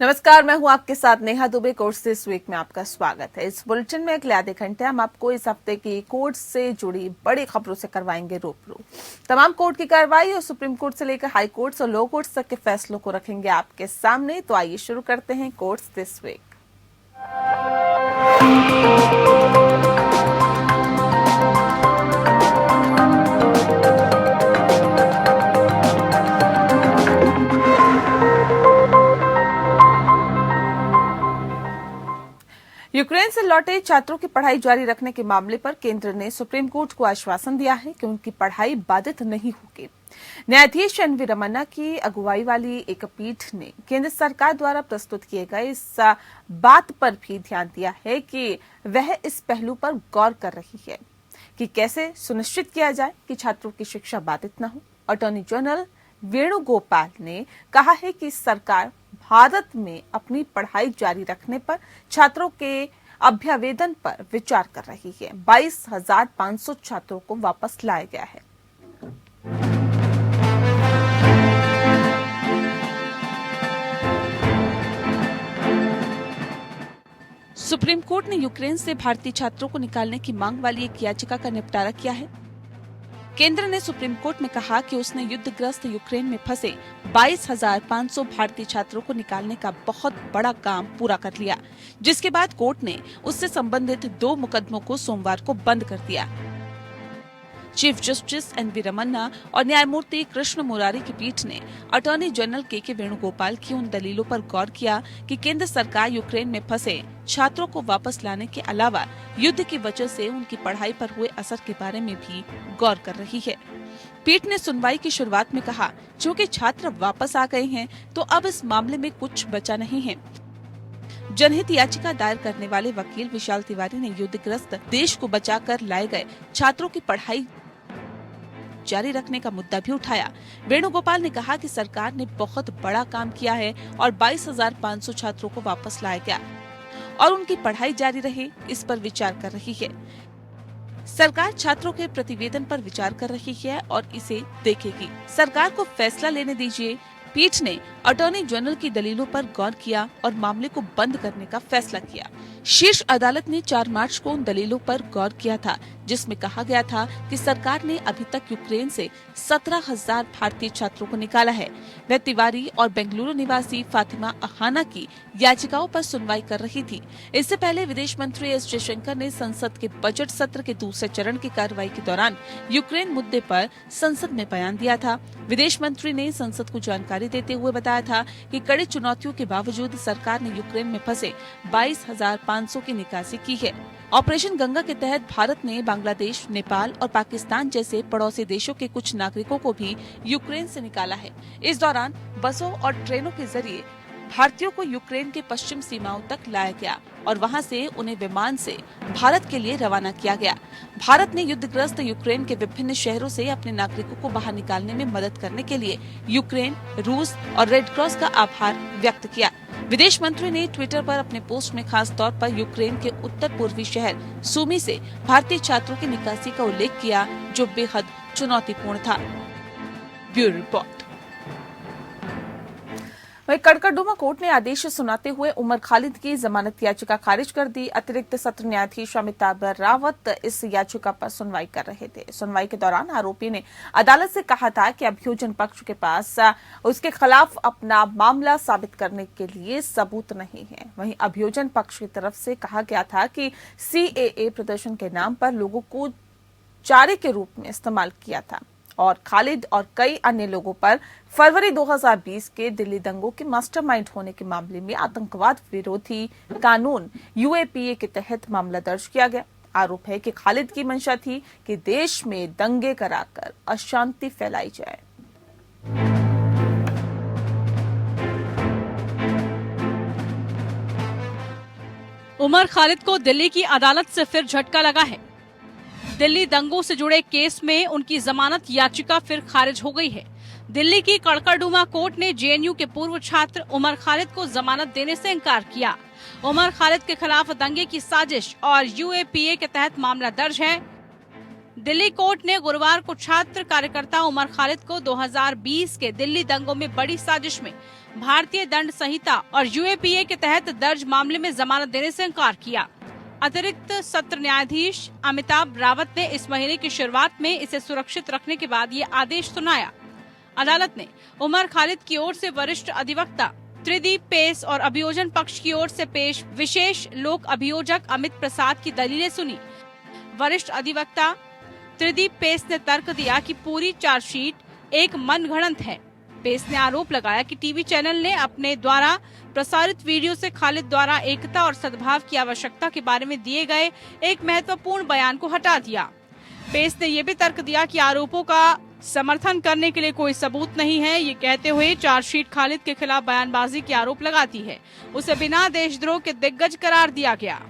नमस्कार, मैं हूं आपके साथ Neha Dubey. Courts this week में आपका स्वागत है। इस बुलेटिन में अगले आधे घंटे हम आपको इस हफ्ते की कोर्ट से जुड़ी बड़ी खबरों से करवाएंगे रूबरू। तमाम कोर्ट की कार्रवाई और सुप्रीम कोर्ट से लेकर हाई कोर्ट्स और लो कोर्ट्स तक के फैसलों को रखेंगे आपके सामने। तो आइए शुरू करते हैं कोर्ट्स दिस वीक। यूक्रेन से लौटे छात्रों की पढ़ाई जारी रखने के मामले पर केंद्र ने सुप्रीम कोर्ट को आश्वासन दिया है कि उनकी पढ़ाई बाधित नहीं होगी। न्यायाधीश एन वी रमन्ना की अगुवाई वाली एक पीठ ने केंद्र सरकार द्वारा प्रस्तुत किए गए इस बात पर भी ध्यान दिया है कि वह इस पहलू पर गौर कर रही है कि कैसे सुनिश्चित किया जाए कि छात्रों की शिक्षा बाधित न हो। अटॉर्नी जनरल वेणुगोपाल ने कहा है कि सरकार भारत में अपनी पढ़ाई जारी रखने पर छात्रों के अभ्यावेदन पर विचार कर रही है। 22,500 छात्रों को वापस लाया गया है। सुप्रीम कोर्ट ने यूक्रेन से भारतीय छात्रों को निकालने की मांग वाली एक याचिका का निपटारा किया है। केंद्र ने सुप्रीम कोर्ट में कहा कि उसने युद्धग्रस्त यूक्रेन में फंसे 22,500 भारतीय छात्रों को निकालने का बहुत बड़ा काम पूरा कर लिया, जिसके बाद कोर्ट ने उससे संबंधित 2 मुकदमों को सोमवार को बंद कर दिया। Chief justice N V Ramana और न्यायमूर्ति कृष्ण मुरारी की पीठ ने अटॉर्नी जनरल के वेणुगोपाल की उन दलीलों पर गौर किया कि केंद्र सरकार यूक्रेन में फंसे छात्रों को वापस लाने के अलावा युद्ध की वजह से उनकी पढ़ाई पर हुए असर के बारे में भी गौर कर रही है। पीठ ने सुनवाई की शुरुआत में कहा, चूंकि छात्र वापस आ गए हैं तो अब इस मामले में कुछ बचा नहीं है। जनहित याचिका दायर करने वाले वकील विशाल तिवारी ने युद्धग्रस्त देश को बचाकर लाए गए छात्रों की पढ़ाई जारी रखने का मुद्दा भी उठाया। वेणुगोपाल ने कहा कि सरकार ने बहुत बड़ा काम किया है और 22,500 छात्रों को वापस लाया गया और उनकी पढ़ाई जारी रहे, इस पर विचार कर रही है। सरकार छात्रों के प्रतिवेदन पर विचार कर रही है और इसे देखेगी। सरकार को फैसला लेने दीजिए। पीठ ने अटॉर्नी जनरल की दलीलों पर गौर किया और मामले को बंद करने का फैसला किया। शीर्ष अदालत ने 4 मार्च को उन दलीलों पर गौर किया था जिसमें कहा गया था कि सरकार ने अभी तक यूक्रेन से 17,000 भारतीय छात्रों को निकाला है। वह तिवारी और बेंगलुरु निवासी फातिमा अहाना की याचिकाओं पर सुनवाई कर रही थी। इससे पहले विदेश मंत्री एस जयशंकर ने संसद के बजट सत्र के दूसरे चरण की कार्रवाई के दौरान यूक्रेन मुद्दे पर संसद में बयान दिया था। विदेश मंत्री ने संसद को जानकारी देते हुए बताया था कि कड़ी चुनौतियों के बावजूद सरकार ने यूक्रेन में फंसे 22,500 की निकासी की है। ऑपरेशन गंगा के तहत भारत ने बांग्लादेश, नेपाल और पाकिस्तान जैसे पड़ोसी देशों के कुछ नागरिकों को भी यूक्रेन से निकाला है। इस दौरान बसों और ट्रेनों के जरिए भारतीयों को यूक्रेन के पश्चिम सीमाओं तक लाया गया और वहां से उन्हें विमान से भारत के लिए रवाना किया गया। भारत ने युद्धग्रस्त यूक्रेन के विभिन्न शहरों से अपने नागरिकों को बाहर निकालने में मदद करने के लिए यूक्रेन, रूस और रेड क्रॉस का आभार व्यक्त किया। विदेश मंत्री ने ट्विटर पर अपने पोस्ट में खास तौर पर यूक्रेन के उत्तर पूर्वी शहर सूमी से भारतीय छात्रों की निकासी का उल्लेख किया, जो बेहद चुनौतीपूर्ण था। Bureau report. वहीं कड़कड़डुमा कोर्ट ने आदेश सुनाते हुए उमर खालिद की जमानत याचिका खारिज कर दी। अतिरिक्त सत्र न्यायाधीश अमिताभ रावत इस याचिका पर सुनवाई कर रहे थे। सुनवाई के दौरान आरोपी ने अदालत से कहा था कि अभियोजन पक्ष के पास उसके खिलाफ अपना मामला साबित करने के लिए सबूत नहीं है। वहीं अभियोजन पक्ष की तरफ से कहा गया था कि सीएए प्रदर्शन के नाम पर लोगों को चारे के रूप में इस्तेमाल किया था और खालिद और कई अन्य लोगों पर फरवरी 2020 के दिल्ली दंगों के मास्टरमाइंड होने के मामले में आतंकवाद विरोधी कानून यूएपीए के तहत मामला दर्ज किया गया। आरोप है कि खालिद की मंशा थी कि देश में दंगे कराकर अशांति फैलाई जाए। उमर खालिद को दिल्ली की अदालत से फिर झटका लगा है। दिल्ली दंगों से जुड़े केस में उनकी जमानत याचिका फिर खारिज हो गई है। दिल्ली की कड़कड़डूमा कोर्ट ने जेएनयू के पूर्व छात्र उमर खालिद को जमानत देने से इनकार किया। उमर खालिद के खिलाफ दंगे की साजिश और यूएपीए के तहत मामला दर्ज है। दिल्ली कोर्ट ने गुरुवार को छात्र कार्यकर्ता उमर खालिद को 2020 के दिल्ली दंगों में बड़ी साजिश में भारतीय दंड संहिता और यूएपीए के तहत दर्ज मामले में जमानत देने से इनकार किया। अतिरिक्त सत्र न्यायाधीश अमिताभ रावत ने इस महीने की शुरुआत में इसे सुरक्षित रखने के बाद ये आदेश सुनाया। अदालत ने उमर खालिद की ओर से वरिष्ठ अधिवक्ता त्रिदीप पेस और अभियोजन पक्ष की ओर से पेश विशेष लोक अभियोजक अमित प्रसाद की दलीलें सुनी। वरिष्ठ अधिवक्ता त्रिदीप पेस ने तर्क दिया कि पूरी चार्जशीट एक मनगढ़ंत है। पेस ने आरोप लगाया कि टीवी चैनल ने अपने द्वारा प्रसारित वीडियो से खालिद द्वारा एकता और सद्भाव की आवश्यकता के बारे में दिए गए एक महत्वपूर्ण बयान को हटा दिया। पेस ने यह भी तर्क दिया कि आरोपों का समर्थन करने के लिए कोई सबूत नहीं है। ये कहते हुए चार्जशीट खालिद के खिलाफ बयानबाजी के आरोप लगाती है। उसे बिना देशद्रोह के दिग्गज करार दिया गया।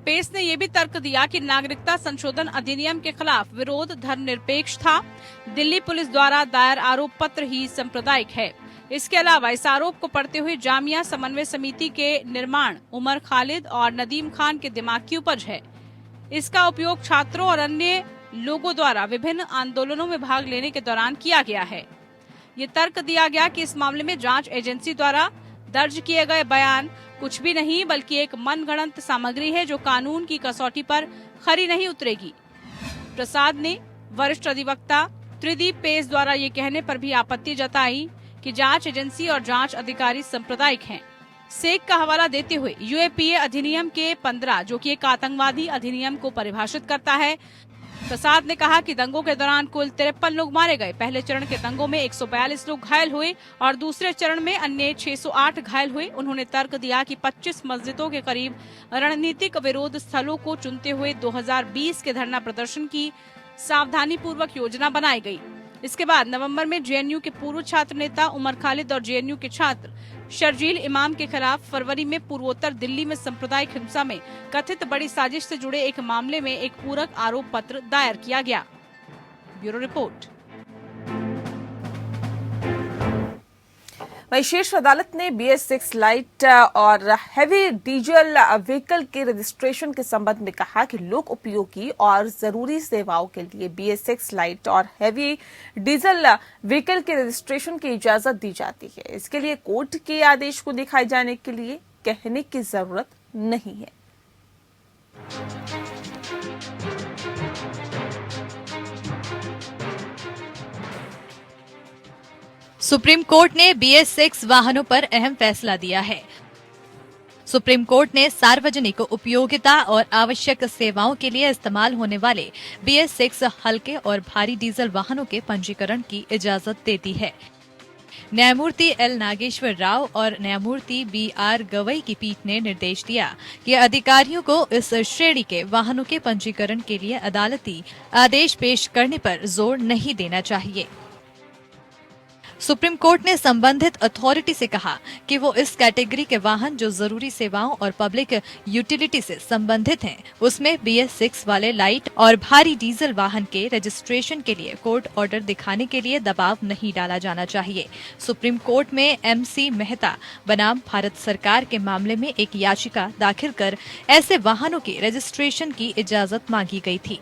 पेस ने यह भी तर्क दिया कि नागरिकता संशोधन अधिनियम के खिलाफ विरोध धर्मनिरपेक्ष था। दिल्ली पुलिस द्वारा दायर आरोप पत्र ही सांप्रदायिक है। इसके अलावा इस आरोप को पढ़ते हुए जामिया समन्वय समिति के निर्माण उमर खालिद और नदीम खान के दिमाग की उपज है। इसका उपयोग छात्रों और अन्य लोगों द्वारा विभिन्न आंदोलनों में भाग लेने के दौरान किया गया है। ये तर्क दिया गया कि इस मामले में जांच एजेंसी द्वारा दर्ज किए गए बयान कुछ भी नहीं बल्कि एक मनगढ़ंत सामग्री है जो कानून की कसौटी पर खरी नहीं उतरेगी। प्रसाद ने वरिष्ठ अधिवक्ता त्रिदीप पेस द्वारा ये कहने पर भी आपत्ति जताई कि जांच एजेंसी और जांच अधिकारी सांप्रदायिक हैं। सेक का हवाला देते हुए यूएपीए अधिनियम के 15 जो कि एक आतंकवादी अधिनियम को परिभाषित करता है। प्रसाद ने कहा कि दंगों के दौरान कुल 53 लोग मारे गए। पहले चरण के दंगों में 142 लोग घायल हुए और दूसरे चरण में अन्य 608 घायल हुए। उन्होंने तर्क दिया कि 25 मस्जिदों के करीब रणनीतिक विरोध स्थलों को चुनते हुए 2020 के धरना प्रदर्शन की सावधानी पूर्वक योजना बनाई गई। इसके बाद नवंबर में जेएनयू के पूर्व छात्र नेता उमर खालिद और जेएनयू के छात्र शर्जील इमाम के खिलाफ फरवरी में पूर्वोत्तर दिल्ली में सांप्रदायिक हिंसा में कथित बड़ी साजिश से जुड़े एक मामले में एक पूरक आरोप पत्र दायर किया गया। Bureau report. वहीं शीर्ष अदालत ने BS6 लाइट और हैवी डीजल व्हीकल के रजिस्ट्रेशन के संबंध में कहा कि लोक उपयोगी और जरूरी सेवाओं के लिए BS6 लाइट और हैवी डीजल व्हीकल के रजिस्ट्रेशन की इजाजत दी जाती है। इसके लिए कोर्ट के आदेश को दिखाए जाने के लिए कहने की जरूरत नहीं है। सुप्रीम कोर्ट ने BS6 वाहनों पर अहम फैसला दिया है। सुप्रीम कोर्ट ने सार्वजनिक उपयोगिता और आवश्यक सेवाओं के लिए इस्तेमाल होने वाले BS6 हल्के और भारी डीजल वाहनों के पंजीकरण की इजाजत दे दी है। न्यायमूर्ति L नागेश्वर राव और न्यायमूर्ति BR गवई की पीठ ने निर्देश दिया कि अधिकारियों को इस श्रेणी के वाहनों के पंजीकरण के लिए अदालती आदेश पेश करने पर जोर नहीं देना चाहिए। सुप्रीम कोर्ट ने संबंधित अथॉरिटी से कहा कि वो इस कैटेगरी के वाहन जो जरूरी सेवाओं और पब्लिक यूटिलिटी से संबंधित हैं, उसमें BS6 वाले लाइट और भारी डीजल वाहन के रजिस्ट्रेशन के लिए कोर्ट ऑर्डर दिखाने के लिए दबाव नहीं डाला जाना चाहिए। सुप्रीम कोर्ट में MC मेहता बनाम भारत सरकार के मामले में एक याचिका दाखिल कर ऐसे वाहनों के रजिस्ट्रेशन की इजाजत मांगी गई थी।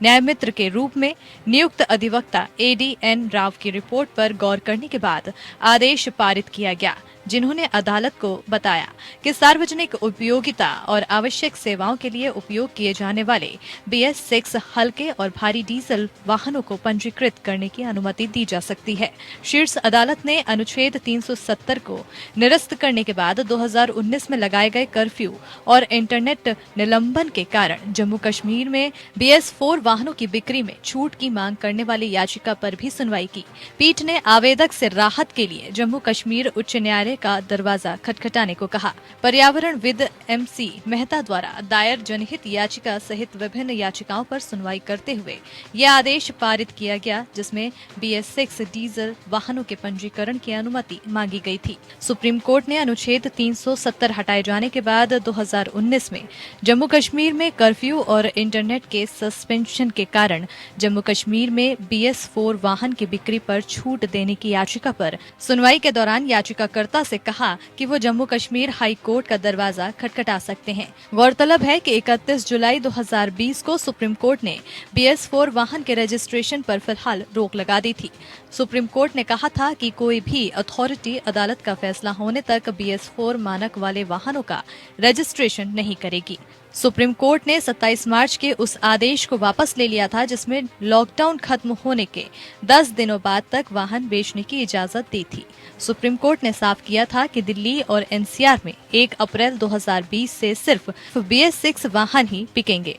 न्यायमित्र के रूप में नियुक्त अधिवक्ता ADN राव की रिपोर्ट पर गौर करने के बाद आदेश पारित किया गया, जिन्होंने अदालत को बताया कि सार्वजनिक उपयोगिता और आवश्यक सेवाओं के लिए उपयोग किए जाने वाले BS6 हल्के और भारी डीजल वाहनों को पंजीकृत करने की अनुमति दी जा सकती है। शीर्ष अदालत ने अनुच्छेद 370 को निरस्त करने के बाद 2019 में लगाए गए कर्फ्यू और इंटरनेट निलंबन के कारण जम्मू कश्मीर में BS4 वाहनों की बिक्री में छूट की मांग करने वाली याचिका पर भी सुनवाई की। पीठ ने आवेदक से राहत के लिए जम्मू कश्मीर उच्च न्यायालय न्यायालय का दरवाजा खटखटाने को कहा। पर्यावरणविद MC मेहता द्वारा दायर जनहित याचिका सहित विभिन्न याचिकाओं पर सुनवाई करते हुए यह आदेश पारित किया गया, जिसमें BS6 डीजल वाहनों के पंजीकरण की अनुमति मांगी गई थी। सुप्रीम कोर्ट ने अनुच्छेद 370 हटाए जाने के बाद 2019 में जम्मू कश्मीर में कर्फ्यू और इंटरनेट के सस्पेंशन के कारण जम्मू कश्मीर में BS4 वाहन की बिक्री पर छूट देने की याचिका पर सुनवाई के दौरान याचिकाकर्ता से कहा कि वो जम्मू कश्मीर हाई कोर्ट का दरवाजा खटखटा सकते हैं। गौरतलब है कि 31 जुलाई 2020 को सुप्रीम कोर्ट ने BS4 वाहन के रजिस्ट्रेशन पर फिलहाल रोक लगा दी थी। सुप्रीम कोर्ट ने कहा था कि कोई भी अथॉरिटी अदालत का फैसला होने तक BS4 मानक वाले वाहनों का रजिस्ट्रेशन नहीं करेगी। सुप्रीम कोर्ट ने 27 मार्च के उस आदेश को वापस ले लिया था, जिसमें लॉकडाउन खत्म होने के 10 दिनों बाद तक वाहन बेचने की इजाजत दी थी। सुप्रीम कोर्ट ने साफ किया था कि दिल्ली और NCR में 1 अप्रैल 2020 से सिर्फ BS6 वाहन ही बिकेंगे।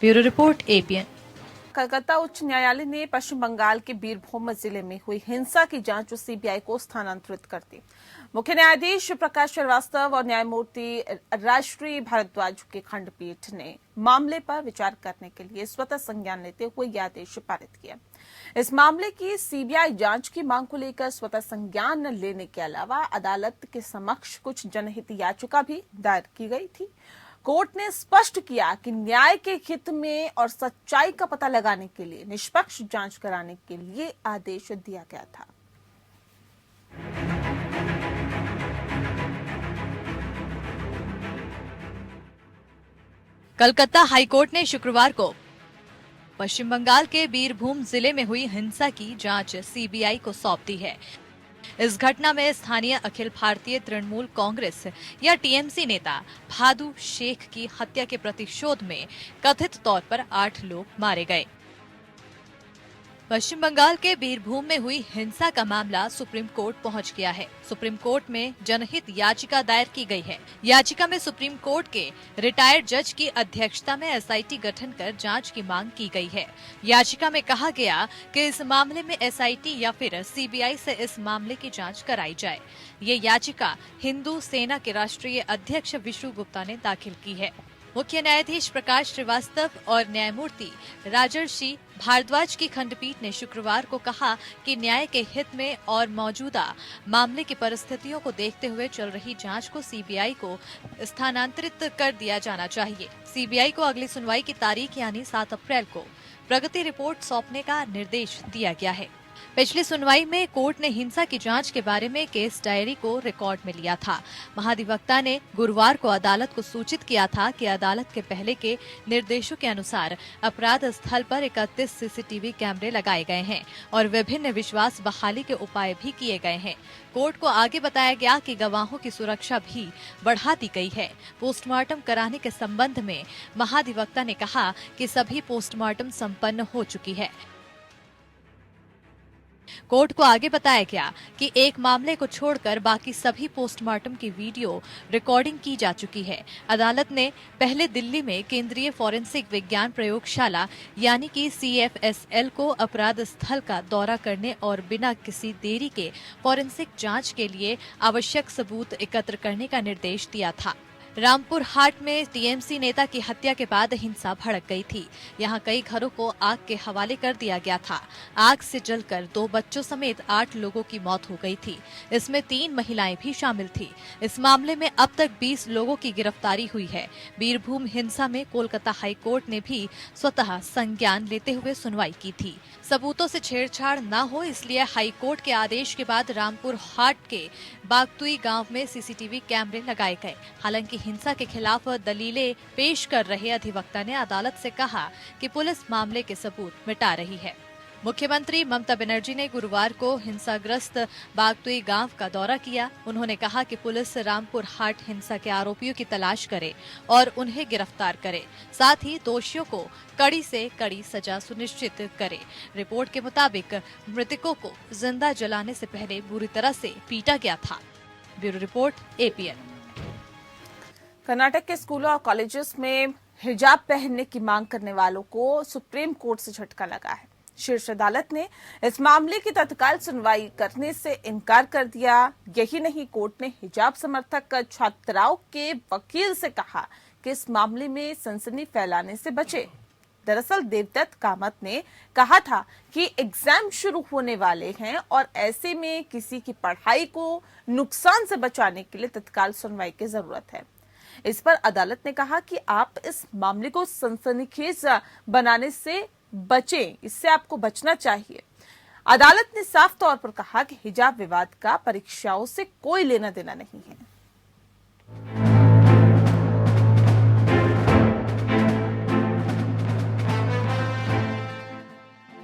Bureau report APN। कलकत्ता उच्च न्यायालय ने पश्चिम बंगाल के बीरभूम जिले में हुई हिंसा की जांच CBI को स्थानांतरित कर दी। मुख्य न्यायाधीश प्रकाश श्रीवास्तव और न्यायमूर्ति राजश्री भारद्वाज की खंडपीठ ने मामले पर विचार करने के लिए स्वतः संज्ञान लेते हुए यह आदेश पारित किया। इस मामले की CBI जांच की मांग को लेकर स्वतः संज्ञान लेने के अलावा अदालत के समक्ष कुछ जनहित याचिका भी दायर की गई थी। कोर्ट ने स्पष्ट किया कि न्याय के हित में और सच्चाई का पता लगाने के लिए निष्पक्ष जांच कराने के लिए आदेश दिया गया था। कलकत्ता हाईकोर्ट ने शुक्रवार को पश्चिम बंगाल के बीरभूम जिले में हुई हिंसा की जांच CBI को सौंप दी है। इस घटना में स्थानीय अखिल भारतीय तृणमूल कांग्रेस या TMC नेता भादु शेख की हत्या के प्रतिशोध में कथित तौर पर 8 लोग मारे गए। पश्चिम बंगाल के बीरभूम में हुई हिंसा का मामला सुप्रीम कोर्ट पहुंच गया है। सुप्रीम कोर्ट में जनहित याचिका दायर की गई है। याचिका में सुप्रीम कोर्ट के रिटायर्ड जज की अध्यक्षता में SIT गठन कर जांच की मांग की गई है। याचिका में कहा गया कि इस मामले में SIT या फिर CBI से इस मामले की जांच कराई जाए। ये याचिका हिंदू सेना के राष्ट्रीय अध्यक्ष विष्णु गुप्ता ने दाखिल की है। मुख्य न्यायाधीश प्रकाश श्रीवास्तव और न्यायमूर्ति राजर्षि भारद्वाज की खंडपीठ ने शुक्रवार को कहा कि न्याय के हित में और मौजूदा मामले की परिस्थितियों को देखते हुए चल रही जांच को CBI को स्थानांतरित कर दिया जाना चाहिए। CBI को अगली सुनवाई की तारीख यानी 7 अप्रैल को प्रगति रिपोर्ट सौंपने का निर्देश दिया गया है। पिछली सुनवाई में कोर्ट ने हिंसा की जांच के बारे में केस डायरी को रिकॉर्ड में लिया था। महाधिवक्ता ने गुरुवार को अदालत को सूचित किया था कि अदालत के पहले के निर्देशों के अनुसार अपराध स्थल पर 31 CCTV कैमरे लगाए गए हैं और विभिन्न विश्वास बहाली के उपाय भी किए गए हैं। कोर्ट को आगे बताया गया कि गवाहों की सुरक्षा भी बढ़ा दी गई है। पोस्टमार्टम कराने के संबंध में महाधिवक्ता ने कहा कि सभी पोस्टमार्टम संपन्न हो चुकी है। कोर्ट को आगे बताया गया कि एक मामले को छोड़कर बाकी सभी पोस्टमार्टम की वीडियो रिकॉर्डिंग की जा चुकी है। अदालत ने पहले दिल्ली में केंद्रीय फॉरेंसिक विज्ञान प्रयोगशाला यानी कि CFSL को अपराध स्थल का दौरा करने और बिना किसी देरी के फॉरेंसिक जांच के लिए आवश्यक सबूत एकत्र करने का निर्देश दिया था। रामपुर हाट में TMC नेता की हत्या के बाद हिंसा भड़क गई थी। यहां कई घरों को आग के हवाले कर दिया गया था। आग से जलकर 2 बच्चों समेत 8 लोगों की मौत हो गई थी। इसमें 3 महिलाएं भी शामिल थी। इस मामले में अब तक 20 लोगों की गिरफ्तारी हुई है। बीरभूम हिंसा में कोलकाता हाई कोर्ट ने भी स्वतः संज्ञान लेते हुए सुनवाई की थी। सबूतों से छेड़छाड़ न हो इसलिए हाई कोर्ट के आदेश के बाद रामपुर हाट के बागतुई गांव में CCTV कैमरे लगाए गए। हालांकि हिंसा के खिलाफ दलीलें पेश कर रहे अधिवक्ता ने अदालत से कहा कि पुलिस मामले के सबूत मिटा रही है। मुख्यमंत्री ममता बनर्जी ने गुरुवार को हिंसाग्रस्त बागतुई गांव का दौरा किया। उन्होंने कहा कि पुलिस रामपुर हाट हिंसा के आरोपियों की तलाश करे और उन्हें गिरफ्तार करे, साथ ही दोषियों को कड़ी से कड़ी सजा सुनिश्चित करे। रिपोर्ट के मुताबिक मृतकों को जिंदा जलाने से पहले बुरी तरह से पीटा गया था। Bureau report APN। कर्नाटक के स्कूलों और कॉलेजेस में हिजाब पहनने की मांग करने वालों को सुप्रीम कोर्ट से झटका लगा है। शीर्ष अदालत ने इस मामले की तत्काल सुनवाई करने से इनकार कर दिया। यही नहीं, कोर्ट ने हिजाब समर्थक छात्राओं के वकील से कहा कि इस मामले में सनसनी फैलाने से बचे। दरअसल देवदत्त कामत ने कहा था कि एग्जाम शुरू होने वाले हैं और ऐसे में किसी की पढ़ाई को नुकसान से बचाने के लिए तत्काल सुनवाई की जरूरत है। इस पर अदालत ने कहा कि आप इस मामले को सनसनीखेज बनाने से बचें, इससे आपको बचना चाहिए। अदालत ने साफ तौर पर कहा कि हिजाब विवाद का परीक्षाओं से कोई लेना देना नहीं है।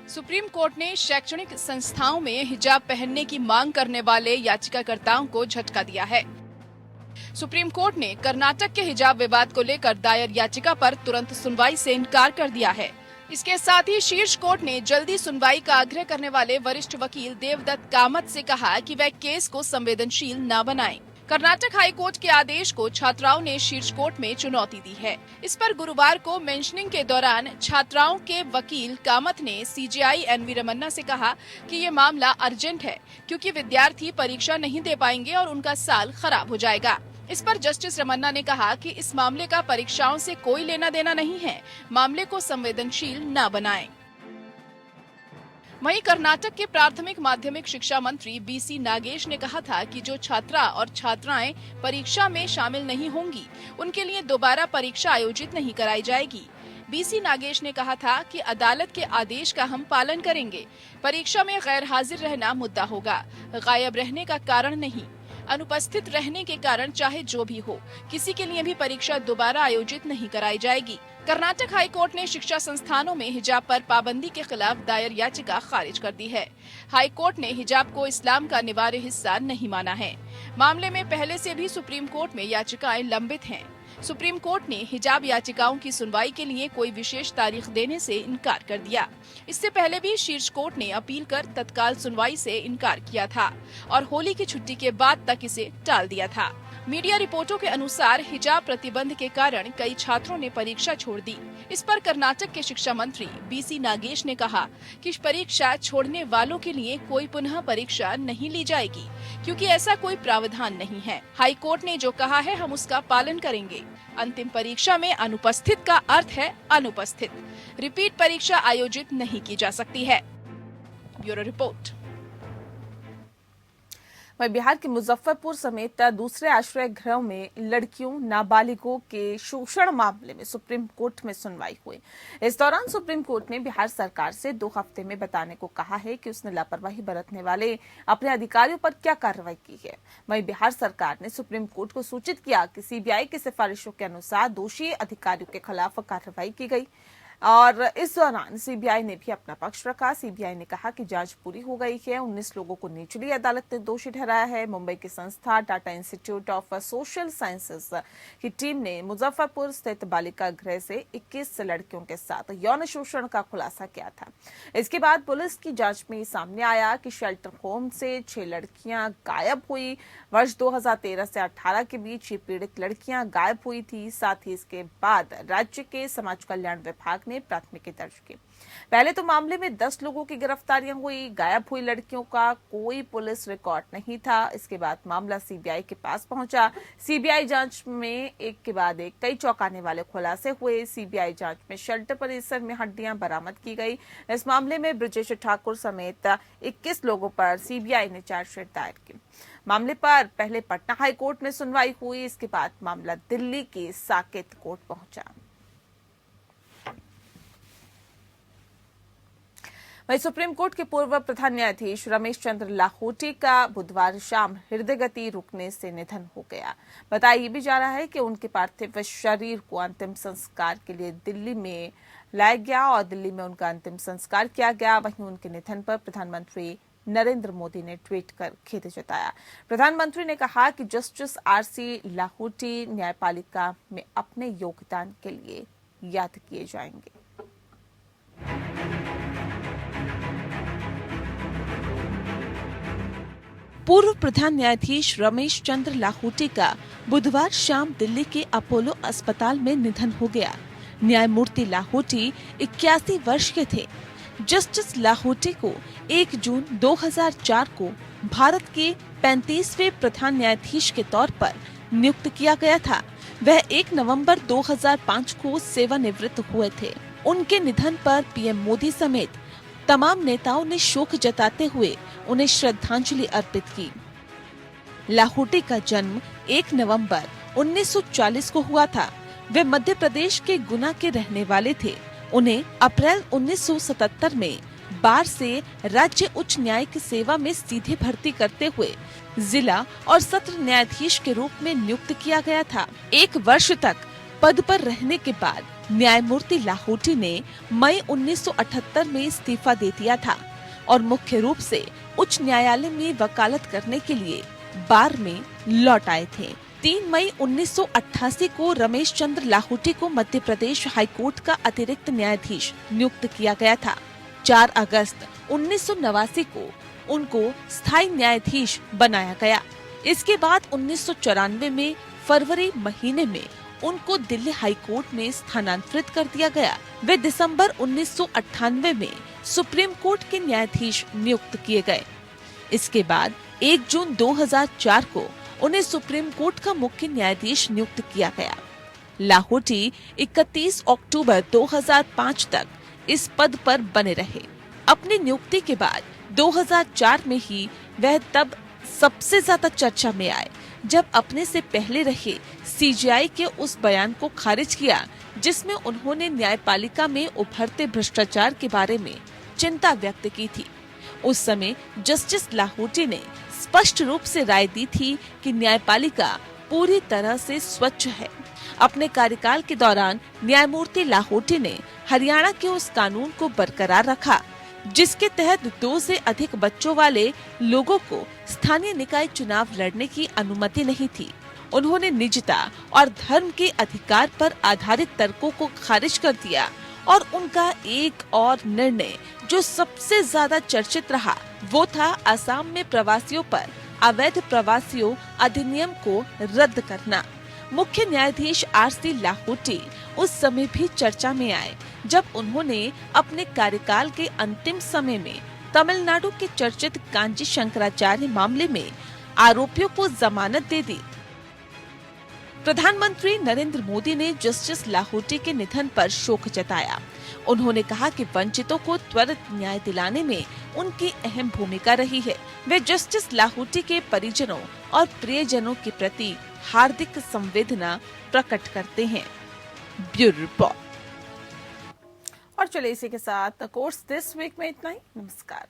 सुप्रीम कोर्ट ने शैक्षणिक संस्थाओं में हिजाब पहनने की मांग करने वाले याचिकाकर्ताओं को झटका दिया है। सुप्रीम कोर्ट ने कर्नाटक के हिजाब विवाद को लेकर दायर याचिका पर तुरंत सुनवाई से इनकार कर दिया है। इसके साथ ही शीर्ष कोर्ट ने जल्दी सुनवाई का आग्रह करने वाले वरिष्ठ वकील देवदत्त कामत से कहा कि वह केस को संवेदनशील न बनाएं। कर्नाटक हाई कोर्ट के आदेश को छात्राओं ने शीर्ष कोर्ट में चुनौती दी है। इस पर गुरुवार को मेंशनिंग के दौरान छात्राओं के वकील कामत ने सीजेआई एनवी रमन्ना से कहा कि ये मामला अर्जेंट है क्योंकि विद्यार्थी परीक्षा नहीं दे पाएंगे और उनका साल खराब हो जाएगा। इस पर जस्टिस रमन्ना ने कहा कि इस मामले का परीक्षाओं से कोई लेना देना नहीं है, मामले को संवेदनशील न बनाएं। वहीं कर्नाटक के प्राथमिक माध्यमिक शिक्षा मंत्री बीसी नागेश ने कहा था कि जो छात्रा और छात्राएं परीक्षा में शामिल नहीं होंगी, उनके लिए दोबारा परीक्षा आयोजित नहीं कराई जाएगी। बीसी नागेश ने कहा था कि अदालत के आदेश का हम पालन करेंगे। परीक्षा में गैर हाजिर रहना मुद्दा होगा, गायब रहने का कारण नहीं। अनुपस्थित रहने के कारण चाहे जो भी हो, किसी के लिए भी परीक्षा दोबारा आयोजित नहीं कराई जाएगी। कर्नाटक हाई कोर्ट ने शिक्षा संस्थानों में हिजाब पर पाबंदी के खिलाफ दायर याचिका खारिज कर दी है। हाई कोर्ट ने हिजाब को इस्लाम का अनिवार्य हिस्सा नहीं माना है। मामले में पहले से भी सुप्रीम कोर्ट में याचिकाएं लंबित हैं। सुप्रीम कोर्ट ने हिजाब याचिकाओं की सुनवाई के लिए कोई विशेष तारीख देने से इनकार कर दिया। इससे पहले भी शीर्ष कोर्ट ने अपील कर तत्काल सुनवाई से इनकार किया था और होली की छुट्टी के बाद तक इसे टाल दिया था। मीडिया रिपोर्टों के अनुसार हिजाब प्रतिबंध के कारण कई छात्रों ने परीक्षा छोड़ दी। इस पर कर्नाटक के शिक्षा मंत्री बीसी नागेश ने कहा कि परीक्षा छोड़ने वालों के लिए कोई पुनः परीक्षा नहीं ली जाएगी क्योंकि ऐसा कोई प्रावधान नहीं है। हाई कोर्ट ने जो कहा है हम उसका पालन करेंगे। अंतिम परीक्षा में अनुपस्थित का अर्थ है अनुपस्थित। रिपीट परीक्षा आयोजित नहीं की जा सकती है। Bureau report. वहीं बिहार के मुजफ्फरपुर समेत दूसरे आश्रय गृहों में लड़कियों नाबालिगों के शोषण मामले में सुप्रीम कोर्ट में सुनवाई हुई। इस दौरान सुप्रीम कोर्ट ने बिहार सरकार से 2 हफ्ते में बताने को कहा है कि उसने लापरवाही बरतने वाले अपने अधिकारियों पर क्या कार्रवाई की है। वहीं बिहार सरकार ने सुप्रीम कोर्ट को सूचित किया कि सीबीआई की सिफारिशों के अनुसार दोषी अधिकारियों के खिलाफ कार्रवाई की गई और इस दौरान सीबीआई ने भी अपना पक्ष रखा। सीबीआई ने कहा कि जांच पूरी हो गई है। 19 लोगों को निचली अदालत ने दोषी ठहराया है। मुंबई की संस्था Tata institute of social sciences की टीम ने मुजफ्फरपुर स्थित बालिका गृह से 21 लड़कियों के साथ यौन शोषण का खुलासा किया था। इसके बाद पुलिस की जांच में सामने आया कि शेल्टर होम से 6 लड़कियां गायब हुई। वर्ष 2013 से 18 के बीच ये पीड़ित लड़कियां गायब हुई थी। साथ ही इसके बाद राज्य के समाज कल्याण विभाग ने प्राथमिकी दर्ज की। पहले तो मामले में 10 लोगों की गिरफ्तारियां हुई। गायब हुई लड़कियों का कोई पुलिस रिकॉर्ड नहीं था। इसके बाद मामला सीबीआई के पास पहुंचा। सीबीआई जांच में एक के बाद एक कई चौंकाने वाले खुलासे हुए। सीबीआई जांच में शेल्टर परिसर में हड्डियां बरामद की गई। इस मामले में ब्रजेश ठाकुर समेत 21 लोगों पर सीबीआई ने चार्जशीट दायर की। मामले पर पहले पटना हाई कोर्ट में सुनवाई हुई। इसके बाद मामला दिल्ली की साकेत कोर्ट पहुंचा। वहीं सुप्रीम कोर्ट के पूर्व प्रधान न्यायाधीश रमेश चंद्र लाहोटी का बुधवार शाम हृदय गति रुकने से निधन हो गया। बताया भी जा रहा है कि उनके पार्थिव शरीर को अंतिम संस्कार के लिए दिल्ली में लाया गया और दिल्ली में उनका अंतिम संस्कार किया गया। वहीं उनके निधन पर प्रधानमंत्री नरेंद्र मोदी ने ट्वीट कर खेद जताया। प्रधानमंत्री ने कहा कि जस्टिस आरसी लाहोटी न्यायपालिका में अपने योगदान के लिए याद किए जाएंगे। पूर्व प्रधान न्यायाधीश रमेश चंद्र लाहोटी का बुधवार शाम दिल्ली के अपोलो अस्पताल में निधन हो गया। न्यायमूर्ति लाहोटी 81 वर्ष के थे। जस्टिस लाहोटी को 1 जून 2004 को भारत के 35वें प्रधान न्यायाधीश के तौर पर नियुक्त किया गया था। वह 1 नवंबर 2005 को सेवानिवृत्त हुए थे। उनके निधन पर पीएम मोदी समेत तमाम नेताओं ने शोक जताते हुए उन्हें श्रद्धांजलि अर्पित की। लाहोटी का जन्म 1 नवंबर 1940 को हुआ था। वे मध्य प्रदेश के गुना के रहने वाले थे। उन्हें अप्रैल 1977 में बार से राज्य उच्च न्यायिक सेवा में सीधे भर्ती करते हुए जिला और सत्र न्यायाधीश के रूप में नियुक्त किया गया था। 1 वर्ष तक पद पर रहने के बाद न्यायमूर्ति लाहोटी ने मई 1978 में इस्तीफा दे दिया था और मुख्य रूप से उच्च न्यायालय में वकालत करने के लिए बार में लौट आए थे। 3 मई 1988 को रमेश चंद्र लाहोटी को मध्य प्रदेश हाईकोर्ट का अतिरिक्त न्यायाधीश नियुक्त किया गया था। 4 अगस्त 1989 को उनको स्थायी न्यायाधीश बनाया गया। इसके बाद 1994 में फरवरी महीने में उनको दिल्ली हाईकोर्ट में स्थानांतरित कर दिया गया। वे दिसंबर 1998 में सुप्रीम कोर्ट के न्यायाधीश नियुक्त किए गए। इसके बाद 1 जून 2004 को उन्हें सुप्रीम कोर्ट का मुख्य न्यायाधीश नियुक्त किया गया। लाहोटी 31 अक्टूबर 2005 तक इस पद पर बने रहे। अपनी नियुक्ति के बाद 2004 में ही वह तब सबसे ज्यादा चर्चा में आए जब अपने से पहले रहे सीजेआई के उस बयान को खारिज किया जिसमें उन्होंने न्यायपालिका में उभरते भ्रष्टाचार के बारे में चिंता व्यक्त की थी। उस समय जस्टिस लाहोटी ने स्पष्ट रूप से राय दी थी कि न्यायपालिका पूरी तरह से स्वच्छ है। अपने कार्यकाल के दौरान न्यायमूर्ति लाहोटी ने हरियाणा के उस कानून को बरकरार रखा जिसके तहत 2 से अधिक बच्चों वाले लोगों को स्थानीय निकाय चुनाव लड़ने की अनुमति नहीं थी। उन्होंने निजता और धर्म के अधिकार पर आधारित तर्कों को खारिज कर दिया और उनका एक और निर्णय जो सबसे ज्यादा चर्चित रहा वो था असम में प्रवासियों पर अवैध प्रवासियों अधिनियम को रद्द करना। मुख्य न्यायाधीश आरसी लाहोटी उस समय भी चर्चा में आए जब उन्होंने अपने कार्यकाल के अंतिम समय में तमिलनाडु के चर्चित कांची शंकराचार्य मामले में आरोपियों को जमानत दे दी। प्रधानमंत्री नरेंद्र मोदी ने जस्टिस लाहोटी के निधन पर शोक जताया। उन्होंने कहा कि वंचितों को त्वरित न्याय दिलाने में उनकी अहम भूमिका रही है। वे जस्टिस लाहोटी के परिजनों और प्रियजनों के प्रति हार्दिक संवेदना प्रकट करते हैं। Bureau report. और चलिए इसी के साथ कोर्स दिस वीक में इतना ही। नमस्कार।